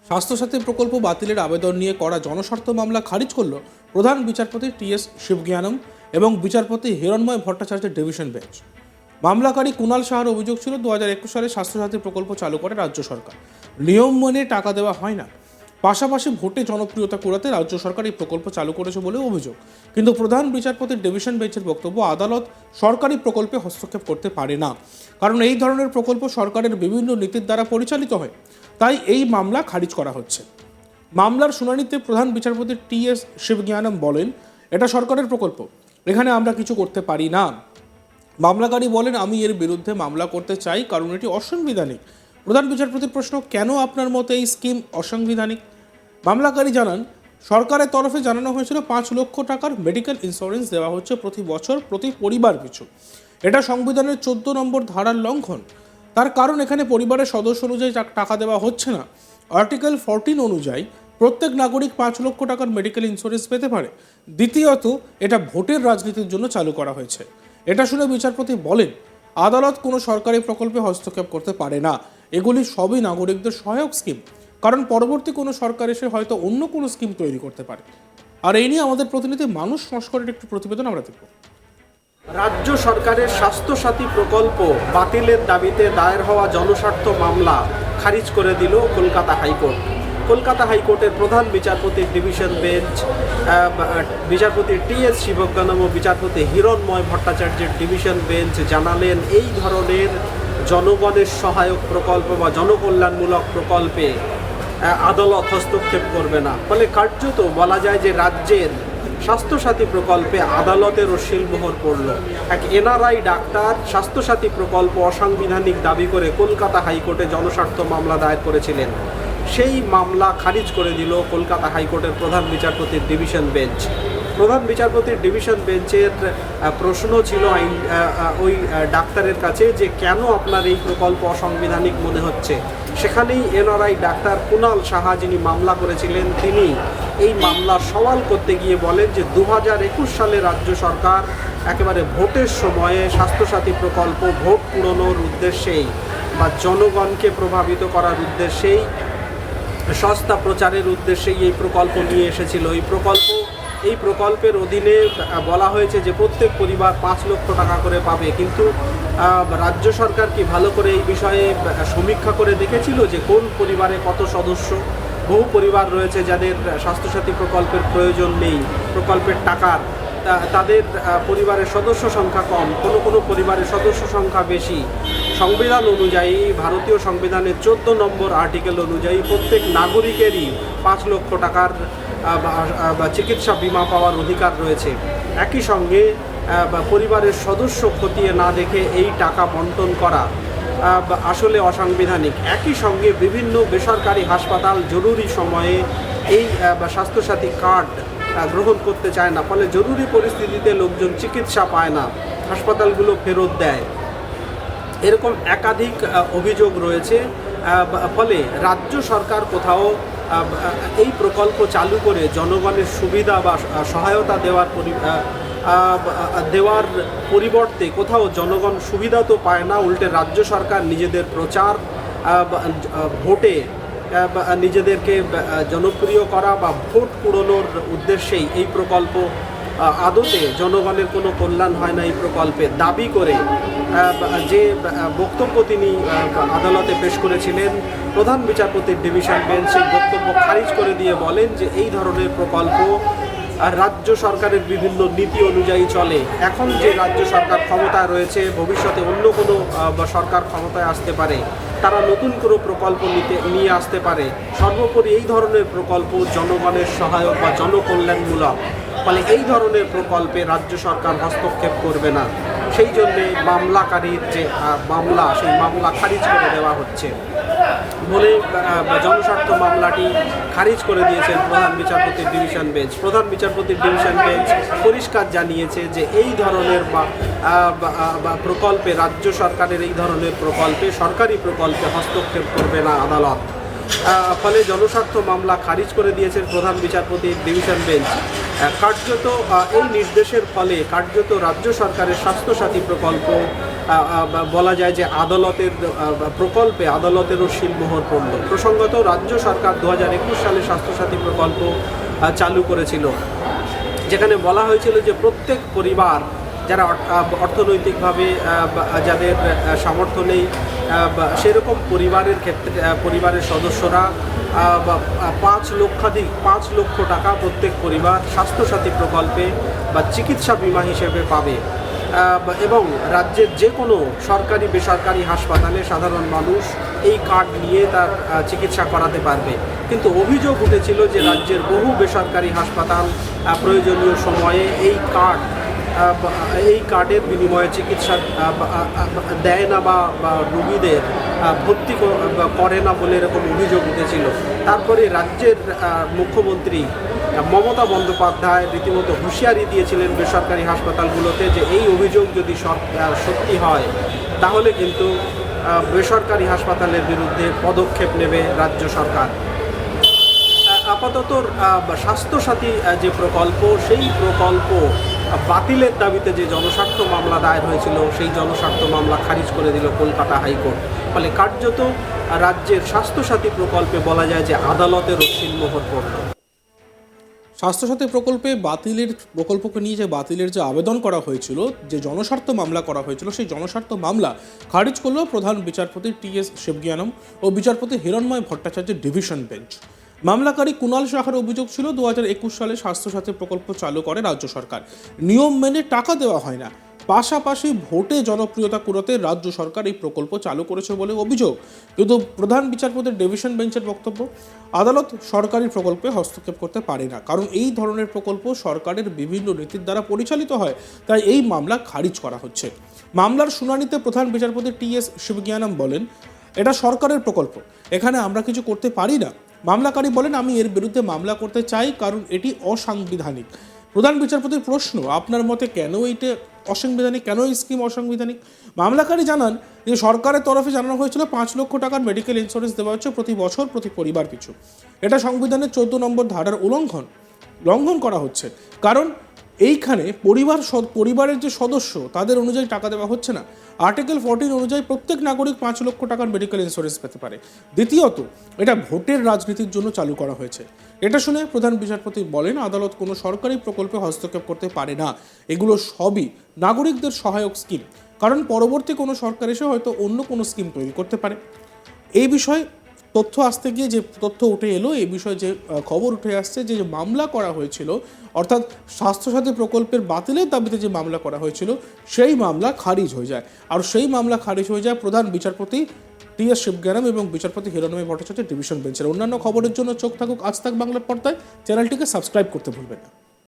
স্বাস্থ্যসাথী প্রকল্প বাতিলের আবেদন নিয়ে করা জনস্বার্থ মামলা খারিজ করল প্রধান বিচারপতি টি.এস. শিবজ্ঞানম এবং বিচারপতি হিরণময় ভট্টাচার্যের ডিভিশন বেঞ্চ। মামলাকারী কুণাল সাহার অভিযোগ ছিল 2021 সালে স্বাস্থ্যসাথী প্রকল্প চালু করে রাজ্য সরকার, নিয়ম মেনে টাকা দেওয়া হয় না। পাশাপাশি ভোটে জনপ্রিয়তা কুড়াতে রাজ্য সরকার এই প্রকল্প চালু করেছে বলেও অভিযোগ। কিন্তু প্রধান বিচারপতির ডিভিশন বেঞ্চের বক্তব্য, আদালত সরকারি প্রকল্পে হস্তক্ষেপ করতে পারে না, কারণ এই ধরনের প্রকল্প সরকারের বিভিন্ন নীতির দ্বারা পরিচালিত হয়। তাই এই মামলা খারিজ করা হচ্ছে। মামলার শুনানিতে প্রধান বিচারপতি টি.এস. শিবজ্ঞানম বলেন, এটা সরকারের প্রকল্প, এখানে আমরা কিছু করতে পারি না। মামলাকারী বলেন, আমি এর বিরুদ্ধে মামলা করতে চাই কারণ এটি অসাংবিধানিক। প্রধান বিচারপতির প্রশ্ন, কেন আপনার মতে এই স্কিম অসাংবিধানিক? মামলাকারী জানান, সরকারের তরফে জানানো হয়েছিল 5 লক্ষ টাকার মেডিকেল ইন্স্যুরেন্স দেওয়া হচ্ছে প্রতি বছর প্রতি পরিবার পিছু। এটা সংবিধানের 14 নম্বর ধারার লঙ্ঘন। তার কারণ এখানে পরিবারের সদস্য অনুযায়ী টাকা দেওয়া হচ্ছে না। আর্টিকেল 14 অনুযায়ী প্রত্যেক নাগরিক 5 লক্ষ টাকার মেডিকেল ইন্স্যুরেন্স পেতে পারে। দ্বিতীয়ত, এটা ভোটের রাজনীতির জন্য চালু করা হয়েছে। এটা শুনে বিচারপতি বলেন, আদালত কোনো সরকারি প্রকল্পে হস্তক্ষেপ করতে পারে না। এগুলি সবই নাগরিকদের সহায়ক স্কিম, কারণ পরবর্তী কোনো সরকার এসে হয়তো অন্য কোনো স্কিম তৈরি করতে পারে। আর এই নিয়ে আমাদের প্রতিনিধি মানুষ সংস্করের একটি প্রতিবেদন আমরা দেখব। রাজ্য সরকারের স্বাস্থ্যসাথী প্রকল্প বাতিলের দাবিতে দায়ের হওয়া জনস্বার্থ মামলা খারিজ করে দিল কলকাতা হাইকোর্ট। কলকাতা হাইকোর্টের প্রধান বিচারপতির ডিভিশন বেঞ্চ, বিচারপতি টি.এস. শিবজ্ঞানম ও বিচারপতি হিরণময় ভট্টাচার্যের ডিভিশন বেঞ্চ জানালেন, এই ধরনের জনগণের সহায়ক প্রকল্প বা জনকল্যাণমূলক প্রকল্পে আদালত হস্তক্ষেপ করবে না। ফলে কার্যত বলা যায় যে রাজ্যের স্বাস্থ্যসাথী প্রকল্পে আদালতেরও শিলমোহর পড়ল। এক এনআরআই ডাক্তার স্বাস্থ্যসাথী প্রকল্প অসাংবিধানিক দাবি করে কলকাতা হাইকোর্টে জনস্বার্থ মামলা দায়ের করেছিলেন। সেই মামলা খারিজ করে দিল কলকাতা হাইকোর্টের প্রধান বিচারপতির ডিভিশন বেঞ্চ। প্রধান বিচারপতির ডিভিশন বেঞ্চের প্রশ্ন ছিল ওই ডাক্তারের কাছে যে কেন আপনার এই প্রকল্প অসাংবিধানিক মনে হচ্ছে। সেখানেই এনআরআই ডাক্তার কুণাল সাহা, যিনি মামলা করেছিলেন, তিনি এই মামলার সওয়াল করতে গিয়ে বলেন যে 2021 সালে রাজ্য সরকার একেবারে ভোটের সময়ে স্বাস্থ্যসাথী প্রকল্প ভোট পুরনোর উদ্দেশ্যেই বা জনগণকে প্রভাবিত করার উদ্দেশ্যেই, সস্তা প্রচারের উদ্দেশ্যেই এই প্রকল্প নিয়ে এসেছিল। এই প্রকল্পের অধীনে বলা হয়েছে যে প্রত্যেক পরিবার 5 লক্ষ টাকা করে পাবে, কিন্তু রাজ্য সরকার কি ভালো করে এই বিষয়ে সমীক্ষা করে দেখেছিল যে কোন পরিবারে কত সদস্য? বহু পরিবার রয়েছে যাদের স্বাস্থ্যসাথী প্রকল্পের প্রয়োজন নেই, প্রকল্পের টাকার, তাদের পরিবারের সদস্য সংখ্যা কম, কোনো পরিবারের সদস্য সংখ্যা বেশি। সংবিধান অনুযায়ী, ভারতীয় সংবিধানের 14 নম্বর আর্টিকেল অনুযায়ী প্রত্যেক নাগরিকেরই 5 লক্ষ টাকার চিকিৎসা বিমা পাওয়ার অধিকার রয়েছে। একই সঙ্গে পরিবারের সদস্য খতিয়ে না দেখে এই টাকা বন্টন করা আসলে অসাংবিধানিক। একই সঙ্গে বিভিন্ন বেসরকারি হাসপাতাল জরুরি সময়ে এই স্বাস্থ্যসাথী কার্ড গ্রহণ করতে চায় না, ফলে জরুরি পরিস্থিতিতে লোকজন চিকিৎসা পায় না, হাসপাতালগুলো ফেরত দেয়। এরকম একাধিক অভিযোগ রয়েছে। ফলে রাজ্য সরকার কোথাও এই প্রকল্প চালু করে জনগণের সুবিধা বা সহায়তা দেওয়ার পরিবর্তে কোথাও জনগণ সুবিধা তো পায় না, উল্টে রাজ্য সরকার নিজেদের প্রচার, ভোটে নিজেদেরকে জনপ্রিয় করা বা ভোট কুড়োনোর উদ্দেশ্যেই এই প্রকল্প আদতে জনগণের কোনো কল্যাণ হয় না এই প্রকল্পে দাবি করে যে বক্তব্য তিনি আদালতে পেশ করেছিলেন, প্রধান বিচারপতির ডিভিশন বেঞ্চ সেই বক্তব্য খারিজ করে দিয়ে বলেন যে এই ধরনের প্রকল্প রাজ্য সরকারের বিভিন্ন নীতি অনুযায়ী চলে। এখন যে রাজ্য সরকার ক্ষমতায় রয়েছে, ভবিষ্যতে অন্য কোনো সরকার ক্ষমতায় আসতে পারে, তারা নতুন কোনো প্রকল্প নিয়ে আসতে পারে। সর্বোপরি এই ধরনের প্রকল্প জনগণের সহায়ক বা জনকল্যাণমূলক, ফলে এই ধরনের প্রকল্পে রাজ্য সরকার হস্তক্ষেপ করবে না। সেই জন্যে মামলাকারীর যে মামলা, সেই মামলা খারিজ করে দেওয়া হচ্ছে বলে জনস্বার্থ মামলাটি খারিজ করে দিয়েছেন প্রধান বিচারপতির ডিভিশন বেঞ্চ। প্রধান বিচারপতির ডিভিশন বেঞ্চ পরিষ্কার জানিয়েছে যে এই ধরনের প্রকল্পে, রাজ্য সরকারের এই ধরনের প্রকল্পে, সরকারি প্রকল্পে হস্তক্ষেপ করবে না আদালত। ফলে জনস্বার্থ মামলা খারিজ করে দিয়েছেন প্রধান বিচারপতির ডিভিশন বেঞ্চ। কার্যত এই নির্দেশের ফলে কার্যত রাজ্য সরকারের স্বাস্থ্যসাথী প্রকল্প বলা যায় যে আদালতের প্রকল্পে আদালতেরও শিলমোহর পড়ল। প্রসঙ্গত রাজ্য সরকার 2021 সালে স্বাস্থ্যসাথী প্রকল্প চালু করেছিল, যেখানে বলা হয়েছিল যে প্রত্যেক পরিবার যারা অর্থনৈতিকভাবে যাদের সামর্থ্য নেই সেরকম পরিবারের ক্ষেত্রে পরিবারের সদস্যরা 5 লক্ষ টাকা প্রত্যেক পরিবার স্বাস্থ্যসাথী প্রকল্পে বা চিকিৎসা বীমা হিসেবে পাবে এবং রাজ্যের যে কোনো সরকারি বেসরকারি হাসপাতালে সাধারণ মানুষ এই কার্ড নিয়ে তার চিকিৎসা করাতে পারবে। কিন্তু অভিযোগ উঠেছিল যে রাজ্যের বহু বেসরকারি হাসপাতাল প্রয়োজনীয় সময়ে এই কার্ডের বিনিময়ে চিকিৎসা দেয় না বা রোগীদের ভর্তি করে না বলে এরকম অভিযোগ উঠেছিল। তারপরে রাজ্যের মুখ্যমন্ত্রী মমতা বন্দ্যোপাধ্যায় রীতিমতো হুঁশিয়ারি দিয়েছিলেন বেসরকারি হাসপাতালগুলোতে যে এই অভিযোগ যদি সত্যি হয় তাহলে কিন্তু বেসরকারি হাসপাতালের বিরুদ্ধে পদক্ষেপ নেবে রাজ্য সরকার। আপাতত স্বাস্থ্যসাথী যে প্রকল্প সেই প্রকল্প বাতিলের দাবিতে যে জনস্বার্থ মামলা দায়ের হয়েছিল সেই জনস্বার্থ মামলা খারিজ করে দিল কলকাতা হাইকোর্ট। ফলে কার্যত রাজ্যের স্বাস্থ্যসাথী প্রকল্পে বলা যায় যে আদালতের শিলমোহর পড়ল। স্বাস্থ্যসাথী প্রকল্পকে নিয়ে যে বাতিলের যে আবেদন করা হয়েছিল, যে জনস্বার্থ মামলা করা হয়েছিল, সেই জনস্বার্থ মামলা খারিজ করল প্রধান বিচারপতি টি.এস. শিবজ্ঞানম ও বিচারপতি হিরণময় ভট্টাচার্যের ডিভিশন বেঞ্চ। মামলাকারী কুণাল সাহার অভিযোগ ছিল 2021 সালে স্বাস্থ্যসাথী প্রকল্প চালু করে রাজ্য সরকার, নিয়ম মেনে টাকা দেওয়া হয় না, পাশাপাশি ভোটে জনপ্রিয়তা কুড়াতে রাজ্য সরকার এই প্রকল্প চালু করেছে বলে অভিযোগ। কিন্তু প্রধান বিচারপতির ডিভিশন বেঞ্চের বক্তব্য, আদালত সরকারি প্রকল্পে হস্তক্ষেপ করতে পারে না, কারণ এই ধরনের প্রকল্প সরকারের বিভিন্ন নীতির দ্বারা পরিচালিত হয়, তাই এই মামলা খারিজ করা হচ্ছে। মামলার শুনানিতে প্রধান বিচারপতি টি.এস. শিবজ্ঞানম বলেন, এটা সরকারের প্রকল্প, এখানে আমরা কিছু করতে পারি না। মামলাকারী বলেন, আমি এর বিরুদ্ধে মামলা করতে চাই কারণ এটি অসাংবিধানিক। প্রধান বিচারপতির প্রশ্ন, আপনার মতে কেন এইটা অসাংবিধানিক, কেন এই স্কিম অসাংবিধানিক? মামলাকারী জানান যে সরকারের তরফে জানানো হয়েছিল 5 লক্ষ টাকার মেডিকেল ইন্স্যুরেন্স দেওয়া হচ্ছে প্রতি বছর প্রতি পরিবার পিছু। এটা সংবিধানের 14 নম্বর ধারার লঙ্ঘন করা হচ্ছে, কারণ এইখানে পরিবারের যে সদস্য তাদের অনুযায়ী টাকা দেওয়া হচ্ছে না। আর্টিকেল 14 অনুযায়ী প্রত্যেক নাগরিক 5 লক্ষ টাকার মেডিকেল ইন্স্যুরেন্স পেতে পারে। দ্বিতীয়ত, এটা ভোটের রাজনীতির জন্য চালু করা হয়েছে। এটা শুনে প্রধান বিচারপতি বলেন, আদালত কোনো সরকারি প্রকল্পে হস্তক্ষেপ করতে পারে না, এগুলো সবই নাগরিকদের সহায়ক স্কিম, কারণ পরবর্তী কোনো সরকার এসে হয়তো অন্য কোনো স্কিম তৈরি করতে পারে। এই বিষয়ে তথ্য আসতে গিয়ে যে তথ্য উঠে এলো, এই বিষয়ে যে খবর উঠে আসছে, যে মামলা করা হয়েছিল, অর্থাৎ স্বাস্থ্যসাথী প্রকল্পের বাতিলের দাবিতে যে মামলা করা হয়েছিল, সেই মামলা খারিজ হয়ে যায়। আর সেই মামলা খারিজ হয়ে যায় প্রধান বিচারপতি টি.এস. শিবজ্ঞানম এবং বিচারপতি হিরণময় ভট্টাচার্যের ডিভিশন বেঞ্চের। অন্যান্য খবরের জন্য চোখ থাকুক আজ তাক বাংলার পর্দায়। চ্যানেলটিকে সাবস্ক্রাইব করতে ভুলবেন না।